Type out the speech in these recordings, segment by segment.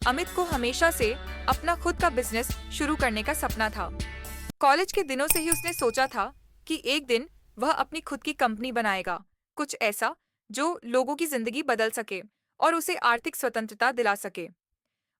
अमित को हमेशा से अपना खुद का बिजनेस शुरू करने का सपना था। कॉलेज के दिनों से ही उसने सोचा था कि एक दिन वह अपनी खुद की कंपनी बनाएगा, कुछ ऐसा जो लोगों की जिंदगी बदल सके और उसे आर्थिक स्वतंत्रता दिला सके।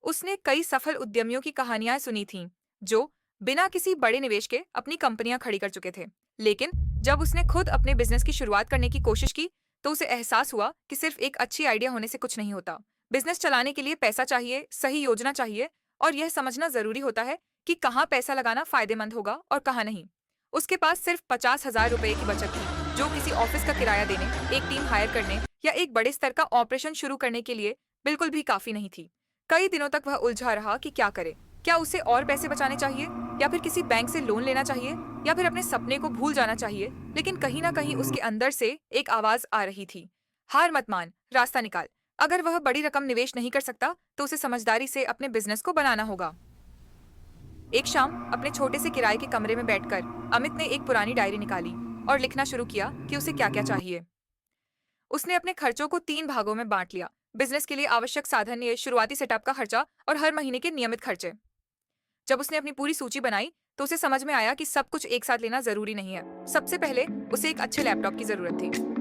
उसने कई सफल उद्यमियों की कहानियां सुनी थीं, जो बिना किसी बड़े निवेश के अपनी कंपनियां खड़ी कर चुके थे। लेकिन जब उसने खुद अपने बिजनेस की शुरुआत करने की कोशिश की, तो उसे एहसास हुआ कि सिर्फ एक अच्छी आइडिया होने से कुछ नहीं होता। बिजनेस चलाने के लिए पैसा चाहिए, सही योजना चाहिए और यह समझना जरूरी होता है कि कहाँ पैसा लगाना फायदेमंद होगा और कहाँ नहीं। उसके पास सिर्फ 50,000 रुपए की बचत थी, जो किसी ऑफिस का किराया देने, एक टीम हायर करने या एक बड़े स्तर का ऑपरेशन शुरू करने के लिए बिल्कुल भी काफी नहीं थी। कई दिनों तक वह उलझा रहा कि क्या करे। क्या उसे और पैसे बचाने चाहिए, या फिर किसी बैंक से लोन लेना चाहिए, या फिर अपने सपने को भूल जाना चाहिए। लेकिन कहीं ना कहीं उसके अंदर से एक आवाज आ रही थी, हार मत मान, रास्ता निकाल। अगर वह बड़ी रकम निवेश नहीं कर सकता, तो उसे समझदारी से अपने बिजनेस को बनाना होगा। एक शाम अपने छोटे से किराए के कमरे में बैठकर अमित ने एक पुरानी डायरी निकाली और लिखना शुरू किया कि उसे क्या क्या चाहिए। उसने अपने खर्चों को 3 भागों में बांट लिया: बिजनेस के लिए आवश्यक साधन, ये शुरुआती सेटअप का खर्चा और हर महीने के नियमित खर्चे। जब उसने अपनी पूरी सूची बनाई, तो उसे समझ में आया कि सब कुछ एक साथ लेना जरूरी नहीं है। सबसे पहले उसे एक अच्छे लैपटॉप की जरूरत थी।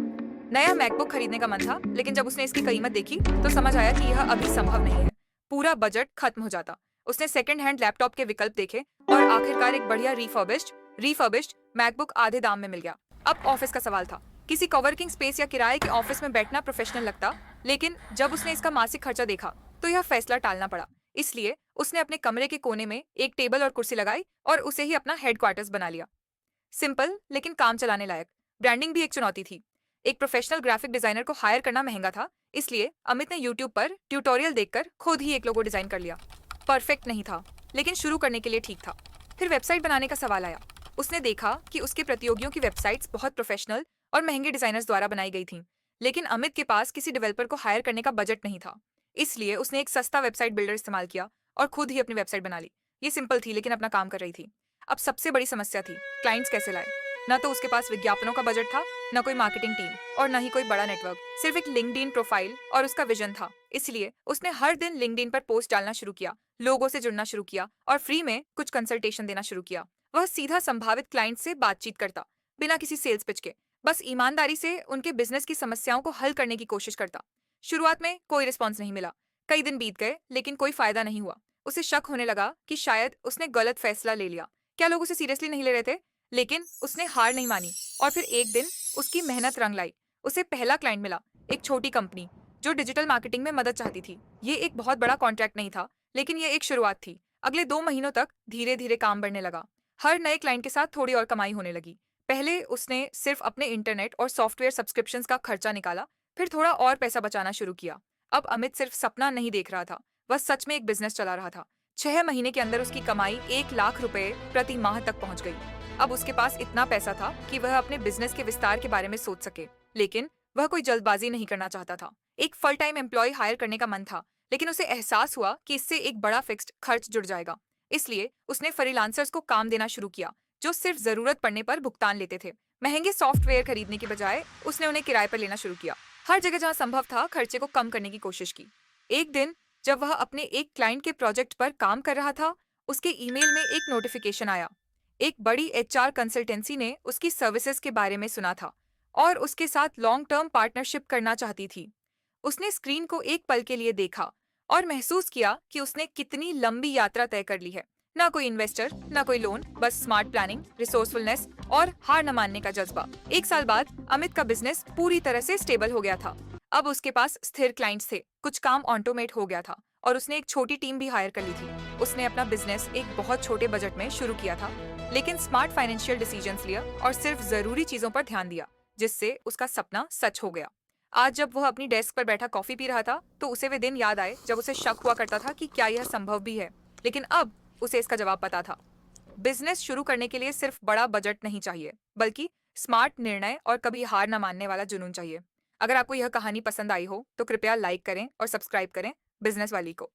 नया मैकबुक खरीदने का मन था, लेकिन जब उसने इसकी कीमत देखी तो समझ आया कि यह अभी संभव नहीं है। पूरा बजट खत्म हो जाता। उसने सेकंड हैंड लैपटॉप के विकल्प देखे और आखिरकार एक बढ़िया रिफर्बिश्ड मैकबुक आधे दाम में मिल गया। अब ऑफिस का सवाल था। किसी कोवर्किंग स्पेस या किराए के ऑफिस में बैठना प्रोफेशनल लगता, लेकिन जब उसने इसका मासिक खर्चा देखा तो यह फैसला टालना पड़ा। इसलिए उसने अपने कमरे के कोने में एक टेबल और कुर्सी लगाई और उसे ही अपना हेडक्वार्टर्स बना लिया। सिंपल लेकिन काम चलाने लायक। ब्रांडिंग भी एक चुनौती थी। एक प्रोफेशनल ग्राफिक डिजाइनर को हायर करना महंगा था, इसलिए अमित ने यूट्यूब पर ट्यूटोरियल देखकर खुद ही एक लोगो डिजाइन कर लिया। परफेक्ट नहीं था, लेकिन शुरू करने के लिए ठीक था। फिर वेबसाइट बनाने का सवाल आया। उसने देखा कि उसके प्रतियोगियों की वेबसाइट्स बहुत प्रोफेशनल और महंगे डिजाइनर्स द्वारा बनाई गई थीं, लेकिन अमित के पास किसी डेवलपर को हायर करने का बजट नहीं था। इसलिए उसने एक सस्ता वेबसाइट बिल्डर इस्तेमाल किया और खुद ही अपनी वेबसाइट बना ली। ये सिंपल थी, लेकिन अपना काम कर रही थी। अब सबसे बड़ी समस्या थी, क्लाइंट्स कैसे लाए। न तो उसके पास विज्ञापनों का बजट था, न कोई मार्केटिंग टीम और न ही कोई बड़ा नेटवर्क। सिर्फ एक लिंक्डइन प्रोफाइल और उसका विजन था। इसलिए उसने हर दिन लिंक्डइन पर पोस्ट डालना शुरू किया, लोगों से जुड़ना शुरू किया और फ्री में कुछ कंसल्टेशन देना शुरू किया। वह सीधा संभावित क्लाइंट से बातचीत करता, बिना किसी सेल्स पिच के, बस ईमानदारी से उनके बिजनेस की समस्याओं को हल करने की कोशिश करता। शुरुआत में कोई रिस्पॉन्स नहीं मिला। कई दिन बीत गए, लेकिन कोई फायदा नहीं हुआ। उसे शक होने लगा कि शायद उसने गलत फैसला ले लिया। क्या लोग उसे सीरियसली नहीं ले रहे थे? लेकिन उसने हार नहीं मानी और फिर एक दिन उसकी मेहनत रंग लाई। उसे पहला क्लाइंट मिला, एक छोटी कंपनी जो डिजिटल मार्केटिंग में मदद चाहती थी। ये एक बहुत बड़ा कॉन्ट्रैक्ट नहीं था, लेकिन ये एक शुरुआत थी। अगले 2 महीनों तक धीरे धीरे काम बढ़ने लगा। हर नए क्लाइंट के साथ थोड़ी और कमाई होने लगी। पहले उसने सिर्फ अपने इंटरनेट और सॉफ्टवेयर सब्सक्रिप्शंस का खर्चा निकाला, फिर थोड़ा और पैसा बचाना शुरू किया। अब अमित सिर्फ सपना नहीं देख रहा था, वह सच में एक बिजनेस चला रहा था। 6 महीने के अंदर उसकी कमाई 1 लाख रुपए प्रति माह तक पहुंच गई। अब उसके पास इतना पैसा था कि वह अपने बिजनेस के विस्तार के बारे में सोच सके, लेकिन वह कोई जल्दबाजी नहीं करना चाहता था। एक फुल टाइम एम्प्लॉय हायर करने का मन था, लेकिन उसे एहसास हुआ कि इससे एक बड़ा फिक्स्ड खर्च जुड़ जाएगा। इसलिए उसने फ्रीलांसर्स को काम देना शुरू किया, जो सिर्फ जरूरत पड़ने पर भुगतान लेते थे। महंगे सॉफ्टवेयर खरीदने के बजाय उसने उन्हें किराए पर लेना शुरू किया। हर जगह जहां संभव था, खर्चे को कम करने की कोशिश की। एक दिन जब वह अपने एक क्लाइंट के प्रोजेक्ट पर काम कर रहा था, उसके ईमेल में एक नोटिफिकेशन आया। एक बड़ी एचआर कंसल्टेंसी ने उसकी सर्विसेज के बारे में सुना था और उसके साथ लॉन्ग टर्म पार्टनरशिप करना चाहती थी। उसने स्क्रीन को एक पल के लिए देखा और महसूस किया कि उसने कितनी लंबी यात्रा तय कर ली है। ना कोई इन्वेस्टर, ना कोई लोन, बस स्मार्ट प्लानिंग, रिसोर्सफुलनेस और हार न मानने का जज्बा। 1 साल बाद अमित का बिजनेस पूरी तरह से स्टेबल हो गया था। अब उसके पास स्थिर क्लाइंट्स थे, कुछ काम ऑटोमेट हो गया था और उसने एक छोटी टीम भी हायर कर ली थी। उसने अपना बिजनेस एक बहुत छोटे बजट में शुरू किया था, लेकिन स्मार्ट फाइनेंशियल डिसीजंस लिया और सिर्फ जरूरी चीजों पर ध्यान दिया, जिससे उसका सपना सच हो गया। आज जब वह अपनी डेस्क पर बैठा कॉफी पी रहा था, तो उसे वे दिन याद आए जब उसे शक हुआ करता था कि क्या यह संभव भी है। लेकिन अब उसे इसका जवाब पता था। बिजनेस शुरू करने के लिए सिर्फ बड़ा बजट नहीं चाहिए, बल्कि स्मार्ट निर्णय और कभी हार न मानने वाला जुनून चाहिए। अगर आपको यह कहानी पसंद आई हो, तो कृपया लाइक करें और सब्सक्राइब करें बिजनेस वाली को।